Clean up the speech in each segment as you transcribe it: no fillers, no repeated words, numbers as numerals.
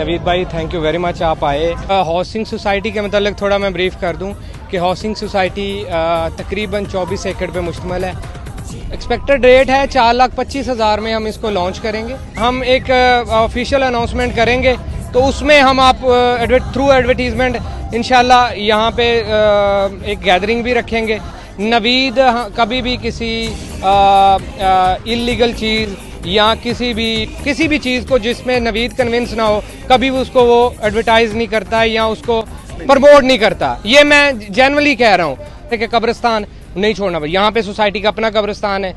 नवीद भाई thank you very much, आप आए। हाउसिंग सोसाइटी के मतलब थोड़ा मैं ब्रीफ कर दूं कि हाउसिंग सोसाइटी तकरीबन 24 एकड़ पे मुश्तमिल है। एक्सपेक्टेड रेट है 4,25,000 में हम इसको लॉन्च करेंगे। हम एक ऑफिशियल अनाउंसमेंट करेंगे तो उसमें हम आप थ्रू एडवर्टीजमेंट इंशाल्लाह यहाँ पे एक गैदरिंग भी रखेंगे। नवीद कभी भी किसी इलीगल चीज़ या किसी भी चीज़ को जिसमें नवीद कन्विंस ना हो, कभी भी उसको वो एडवर्टाइज नहीं करता या उसको प्रमोट नहीं करता। ये मैं जेन्युइनली कह रहा हूँ कि कब्रिस्तान नहीं छोड़ना भाई, यहाँ पे सोसाइटी का अपना कब्रिस्तान है।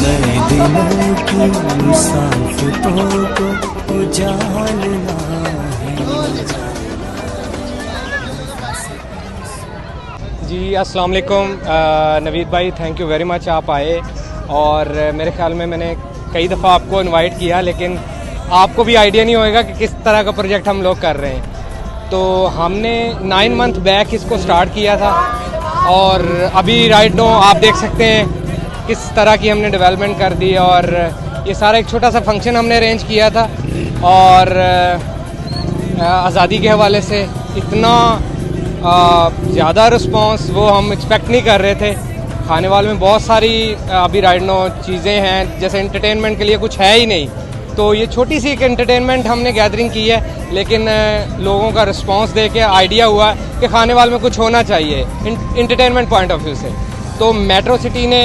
नए दिलों की मुसाफिरों को उजालना है। जी अस्सलाम वालेकुम नवीद भाई थैंक यू वेरी मच, आप आए। और मेरे ख्याल में मैंने कई दफ़ा आपको इनवाइट किया लेकिन आपको भी आइडिया नहीं होएगा कि किस तरह का प्रोजेक्ट हम लोग कर रहे हैं। तो हमने 9 मंथ बैक इसको स्टार्ट किया था और अभी राइट नो आप देख सकते हैं किस तरह की हमने डेवलपमेंट कर दी। और ये सारा एक छोटा सा फंक्शन हमने अरेंज किया था और आज़ादी के हवाले से इतना ज़्यादा रिस्पांस वो हम एक्सपेक्ट नहीं कर रहे थे। खाने वाले में बहुत सारी अभी राइट नो चीज़ें हैं, जैसे एंटरटेनमेंट के लिए कुछ है ही नहीं। तो ये छोटी सी एक एंटरटेनमेंट हमने गैदरिंग की है, लेकिन लोगों का रिस्पांस देके आइडिया हुआ कि खाने वाले में कुछ होना चाहिए एंटरटेनमेंट पॉइंट ऑफ व्यू से। तो मेट्रो सिटी ने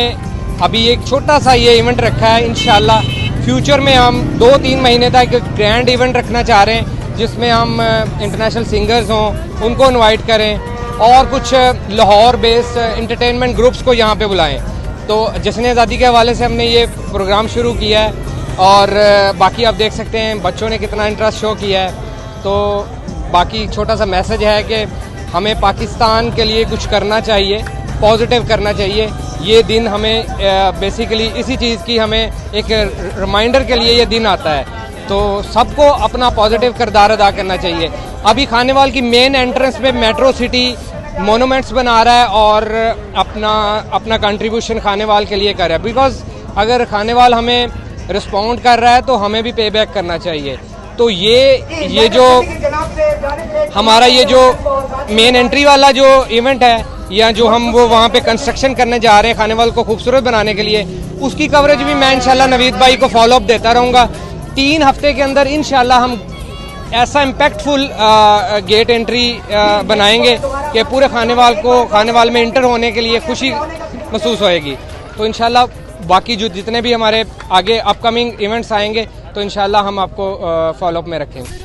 अभी एक छोटा सा ये इवेंट रखा है। इंशाल्लाह फ्यूचर में हम 2-3 महीने तक एक ग्रैंड इवेंट रखना चाह रहे हैं जिसमें हम इंटरनेशनल सिंगर्स हों उनको इनवाइट करें और कुछ लाहौर बेस्ड एंटरटेनमेंट ग्रुप्स को यहाँ पे बुलाएं। तो जश्न आज़ादी के हवाले से हमने ये प्रोग्राम शुरू किया है और बाकी आप देख सकते हैं बच्चों ने कितना इंटरेस्ट शो किया है। तो बाकी छोटा सा मैसेज है कि हमें पाकिस्तान के लिए कुछ करना चाहिए, पॉजिटिव करना चाहिए। ये दिन हमें बेसिकली इसी चीज़ की हमें एक रिमाइंडर के लिए ये दिन आता है। तो सबको अपना पॉजिटिव किरदार अदा करना चाहिए। अभी खानेवाल की मेन एंट्रेंस में मेट्रो सिटी मोनूमेंट्स बना रहा है और अपना कंट्रीब्यूशन खानेवाल के लिए कर रहा है। बिकॉज अगर खानेवाल हमें रिस्पॉन्ड कर रहा है तो हमें भी पे बैक करना चाहिए। तो ये जो हमारा ये जो मेन एंट्री वाला जो इवेंट है या जो हम वो वहाँ पे कंस्ट्रक्शन करने जा रहे हैं खानेवाल को खूबसूरत बनाने के लिए, उसकी कवरेज भी मैं इंशाल्लाह नवीद भाई को फॉलोअप देता रहूँगा। 3 हफ्ते के अंदर इंशाल्लाह हम ऐसा इम्पैक्टफुल गेट एंट्री बनाएंगे कि पूरे खानेवाल में इंटर होने के लिए खुशी महसूस होएगी। तो इंशाल्लाह बाकी जो जितने भी हमारे आगे अपकमिंग इवेंट्स आएंगे तो इंशाल्लाह हम आपको फॉलोअप में रखेंगे।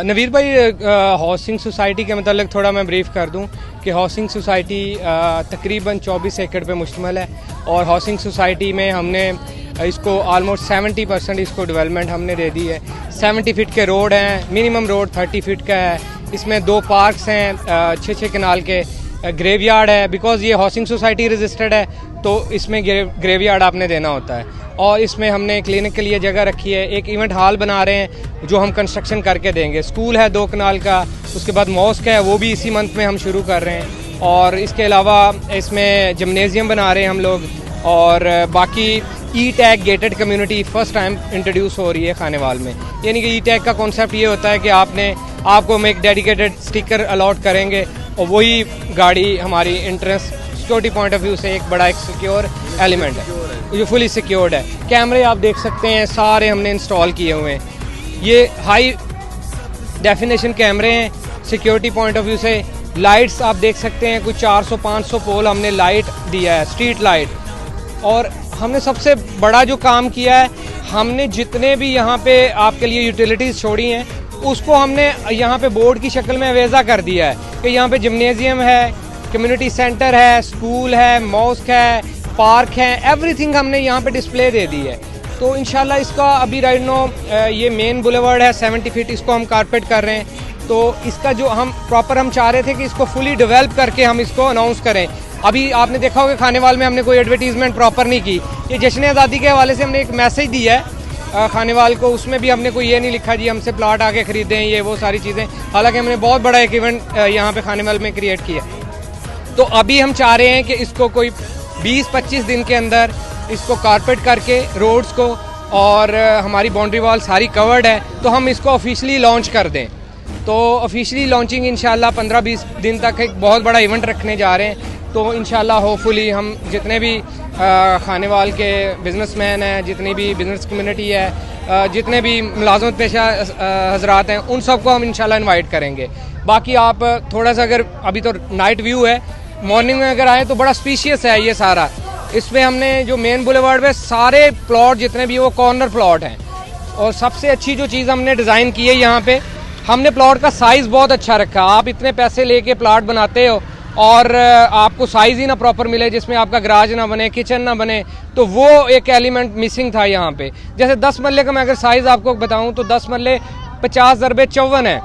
नवीद भाई हाउसिंग सोसाइटी के मतलब थोड़ा मैं ब्रीफ कर दूं कि हाउसिंग सोसाइटी तकरीबन 24 एकड़ पे मुश्तमिल है और हाउसिंग सोसाइटी में हमने इसको ऑलमोस्ट 70% इसको डेवलपमेंट हमने दे दी है। 70 फीट के रोड हैं, मिनिमम रोड 30 फीट का है। इसमें 2 पार्क्स हैं 6-6 कनाल के, ग्रेवयार्ड है। बिकॉज ये हाउसिंग सोसाइटी रजिस्टर्ड है तो इसमें ग्रेवयार्ड आपने देना होता है। और इसमें हमने क्लिनिक के लिए जगह रखी है। एक इवेंट हॉल बना रहे हैं जो हम कंस्ट्रक्शन करके देंगे। स्कूल है 2 कनाल का, उसके बाद मॉस्क है वो भी इसी मंथ में हम शुरू कर रहे हैं। और इसके अलावा इसमें जिम्नेजियम बना रहे हैं हम लोग। और बाकी e tag gated community first time introduce हो रही है खानेवाल में। यानी कि ई टैग का कॉन्सेप्ट ये होता है कि आपको हम एक डेडिकेटेड स्टिकर अलॉट करेंगे और वही गाड़ी हमारी entrance security point of view से एक बड़ा एक सिक्योर एलिमेंट है जो फुली सिक्योर्ड है। कैमरे आप देख सकते हैं सारे हमने इंस्टॉल किए हुए हैं। ये हाई डेफिनेशन कैमरे हैं सिक्योरिटी पॉइंट ऑफ व्यू से। लाइट्स आप देख सकते हैं कुछ 400-500 पोल हमने लाइट दिया है, स्ट्रीट लाइट। और हमने सबसे बड़ा जो काम किया है, हमने जितने भी यहाँ पे आपके लिए यूटिलिटीज़ छोड़ी हैं उसको हमने यहाँ पे बोर्ड की शक्ल में अवेजा कर दिया है कि यहाँ पे जिम्नेजियम है, कम्युनिटी सेंटर है, स्कूल है, मॉस्क है, पार्क है, एवरीथिंग हमने यहाँ पे डिस्प्ले दे दी है। तो इंशाल्लाह इसका अभी राइट नो ये मेन बुलेवर्ड है 70 फीट, इसको हम कारपेट कर रहे हैं। तो इसका जो हम चाह रहे थे कि इसको फुली डेवलप करके हम इसको अनाउंस करें। अभी आपने देखा होगा खानेवाल में हमने कोई एडवर्टीजमेंट प्रॉपर नहीं की। ये जश्न आज़ादी के हवाले से हमने एक मैसेज दिया है खानेवाल को, उसमें भी हमने कोई ये नहीं लिखा जी हमसे प्लॉट आके खरीदें ये वो सारी चीज़ें। हालांकि हमने बहुत बड़ा एक इवेंट यहाँ पे खानेवाल में क्रिएट किया। तो अभी हम चाह रहे हैं कि इसको कोई 20-25 दिन के अंदर इसको कारपेट करके रोड्स को, और हमारी बाउंड्री वॉल सारी कवर्ड है, तो हम इसको ऑफिशियली लॉन्च कर दें। तो ऑफिशियली लॉन्चिंग इंशाल्लाह 15-20 दिन तक एक बहुत बड़ा इवेंट रखने जा रहे हैं। तो इंशाल्लाह होपफुली हम जितने भी खानेवाल के बिजनेसमैन हैं, जितनी भी बिजनेस कम्युनिटी है, जितने भी मुलाजमत पेशा हजरात हैं, उन सबको हम इंशाल्लाह इनवाइट करेंगे। बाकी आप थोड़ा सा अगर अभी तो नाइट व्यू है, मॉर्निंग में अगर आए तो बड़ा स्पीशियस है ये सारा। इसमें हमने जो मेन बुलेवार्ड पे सारे प्लॉट जितने भी वो कॉर्नर प्लॉट हैं, और सबसे अच्छी जो चीज़ हमने डिज़ाइन की है यहाँ पे, हमने प्लॉट का साइज़ बहुत अच्छा रखा। आप इतने पैसे लेके प्लॉट बनाते हो और आपको साइज़ ही ना प्रॉपर मिले, जिसमें आपका गराज ना बने, किचन ना बने, तो वो एक एलिमेंट मिसिंग था यहाँ पे। जैसे 10 मरले का मैं अगर साइज़ आपको बताऊँ तो 10 मरले 50x54 है।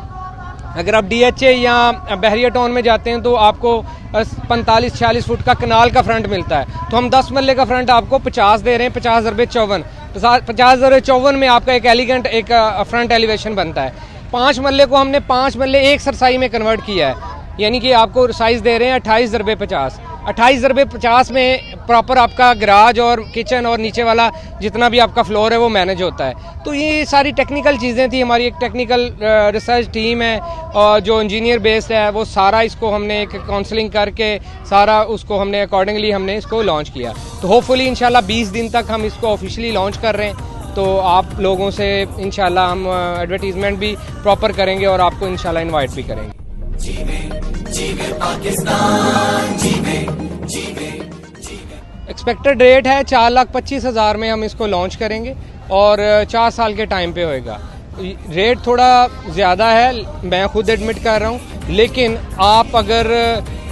अगर आप DHA या बहरिया टाउन में जाते हैं तो आपको 45-46 फुट का कनाल का फ्रंट मिलता है। तो हम 10 मरले का फ्रंट आपको 50 दे रहे हैं, 50x54। 50x54 में आपका एक एलिगेंट एक फ्रंट एलिवेशन बनता है। 5 मरले को हमने 5 मरले एक सरसाई में कन्वर्ट किया है, यानी कि आपको साइज़ दे रहे हैं 28x50। 28x50 में प्रॉपर आपका गराज और किचन और नीचे वाला जितना भी आपका फ्लोर है वो मैनेज होता है। तो ये सारी टेक्निकल चीज़ें थी। हमारी एक टेक्निकल रिसर्च टीम है और जो इंजीनियर बेस्ड है, वो सारा इसको हमने एक काउंसलिंग करके सारा उसको हमने अकॉर्डिंगली हमने इसको लॉन्च किया। तो होपफुली इंशाल्लाह 20 दिन तक हम इसको ऑफिशियली लॉन्च कर रहे हैं। तो आप लोगों से इंशाल्लाह हम एडवर्टीजमेंट भी प्रॉपर करेंगे और आपको इंशाल्लाह इन्वाइट भी करेंगे। एक्सपेक्टेड रेट है 4,25,000 में हम इसको लॉन्च करेंगे और 4 साल के टाइम पे होएगा। रेट थोड़ा ज़्यादा है, मैं खुद एडमिट कर रहा हूँ, लेकिन आप अगर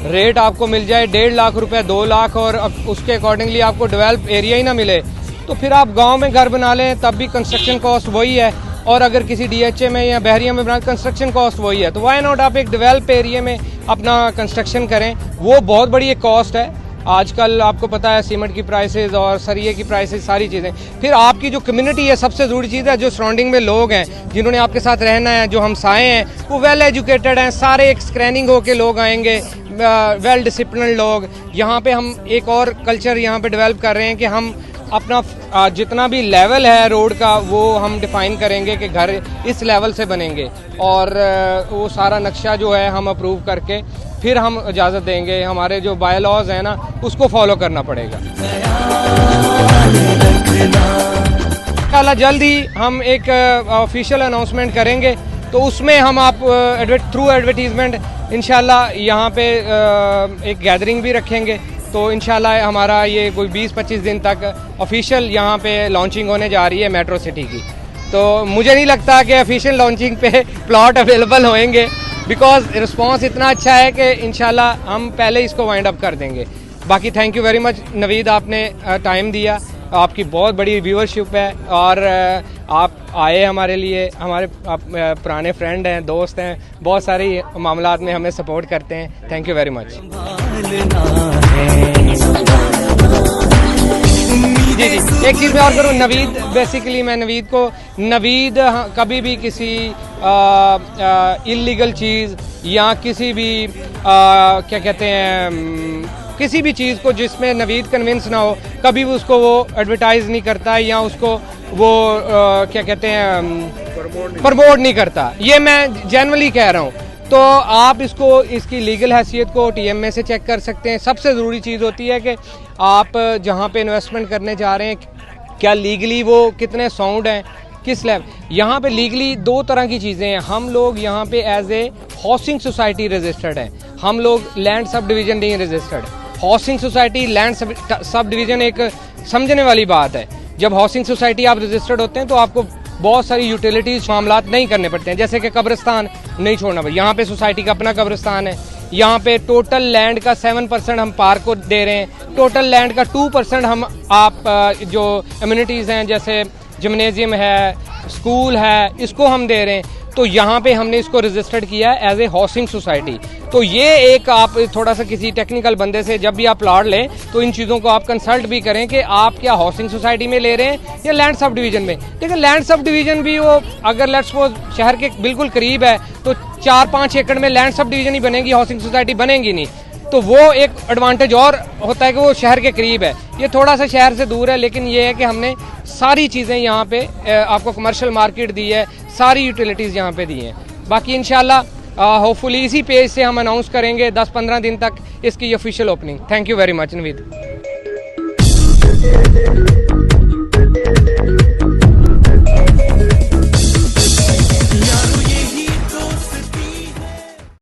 रेट आपको मिल जाए 1.5 लाख रुपए, 2 लाख, और उसके अकॉर्डिंगली आपको डेवलप एरिया ही ना मिले, तो फिर आप गांव में घर बना लें, तब भी कंस्ट्रक्शन कॉस्ट वही है। और अगर किसी DHA में या बहरिया में बना, कंस्ट्रक्शन कॉस्ट वही है। तो वाई नॉट आप एक डेवलप एरिया में अपना कंस्ट्रक्शन करें। वो बहुत बड़ी एक कॉस्ट है। आजकल आपको पता है सीमेंट की प्राइसेस और सरिये की प्राइसेस, सारी चीज़ें। फिर आपकी जो कम्युनिटी है, सबसे ज़रूरी चीज़ है, जो सराउंडिंग में लोग हैं जिन्होंने आपके साथ रहना है, जो हमसाए हैं, वो वेल एजुकेटेड हैं, सारे एक स्क्रैनिंग होके लोग आएंगे, वेल डिसिप्लिन लोग। यहाँ पे हम एक और कल्चर यहाँ पे डेवलप कर रहे हैं कि हम अपना जितना भी लेवल है रोड का, वो हम डिफाइन करेंगे कि घर इस लेवल से बनेंगे, और वो सारा नक्शा जो है हम अप्रूव करके फिर हम इजाज़त देंगे। हमारे जो बाय लॉज हैं ना, उसको फॉलो करना पड़ेगा। इंशाल्लाह जल्द ही हम एक ऑफिशियल अनाउंसमेंट करेंगे, तो उसमें हम आप थ्रू एडवर्टीजमेंट इंशाल्लाह यहाँ पे एक गैदरिंग भी रखेंगे। तो इंशाल्लाह हमारा ये कोई 20-25 दिन तक ऑफिशियल यहाँ पे लॉन्चिंग होने जा रही है मेट्रो सिटी की। तो मुझे नहीं लगता कि ऑफिशियल लॉन्चिंग पे प्लॉट अवेलेबल होंगे, बिकॉज रिस्पांस इतना अच्छा है कि इंशाल्लाह हम पहले इसको वाइंड अप कर देंगे। बाकी thank you very much Naveed, आपने टाइम दिया, आपकी बहुत बड़ी व्यूअरशिप है, और आप आए हमारे लिए, हमारे आप पुराने फ्रेंड हैं, दोस्त हैं, बहुत सारे मामलात में हमें सपोर्ट करते हैं। Thank you very much. जी एक चीज़ मैं और करूँ, नवीद बेसिकली मैं नवीद कभी भी किसी इलीगल चीज़ या किसी भी क्या कहते हैं, किसी भी चीज़ को जिसमें नवीद कन्विंस ना हो, कभी भी उसको वो एडवर्टाइज नहीं करता या उसको वो क्या कहते हैं प्रमोट नहीं करता। ये मैं जेन्युइनली कह रहा हूँ। तो आप इसको इसकी लीगल हैसियत को TMA से चेक कर सकते हैं। सबसे ज़रूरी चीज़ होती है कि आप जहाँ पे इन्वेस्टमेंट करने जा रहे हैं, क्या लीगली वो कितने साउंड हैं, किस लेवल। यहाँ पे लीगली 2 तरह की चीज़ें हैं। हम लोग यहाँ पे as a housing society registered हैं, हम लोग लैंड सब डिवीज़न नहीं registered. Housing society land subdivision एक समझने वाली बात है। जब हाउसिंग सोसाइटी आप रजिस्टर्ड होते हैं तो आपको बहुत सारी यूटिलिटीज मामलात नहीं करने पड़ते हैं, जैसे कि कब्रिस्तान नहीं छोड़ना पड़ता। यहाँ पे सोसाइटी का अपना कब्रिस्तान है। यहाँ पे टोटल लैंड का 7% हम पार्क को दे रहे हैं, टोटल लैंड का 2% हम आप जो एम्यूनिटीज़ हैं जैसे जिम्नेजियम है, स्कूल है, इसको हम दे रहे हैं। तो यहाँ पे हमने इसको रजिस्टर्ड किया है एज ए हाउसिंग सोसाइटी। तो ये एक आप थोड़ा सा किसी टेक्निकल बंदे से जब भी आप प्लॉट लें तो इन चीज़ों को आप कंसल्ट भी करें कि आप क्या हाउसिंग सोसाइटी में ले रहे हैं या लैंड सब डिवीजन में। लेकिन लैंड सब डिवीजन भी वो अगर लेट्स सपोज शहर के बिल्कुल करीब है तो 4-5 एकड़ में लैंड सब डिवीजन ही बनेगी, हाउसिंग सोसाइटी बनेगी नहीं। तो वो एक एडवांटेज और होता है कि वो शहर के करीब है, ये थोड़ा सा शहर से दूर है। लेकिन ये है कि हमने सारी चीज़ें यहाँ पे आपको कमर्शियल मार्केट दी है, सारी यूटिलिटीज़ यहाँ पे दी हैं। बाकी इंशाल्लाह होपफुली इसी पेज से हम अनाउंस करेंगे 10-15 दिन तक इसकी official opening. Thank you very much Naveed.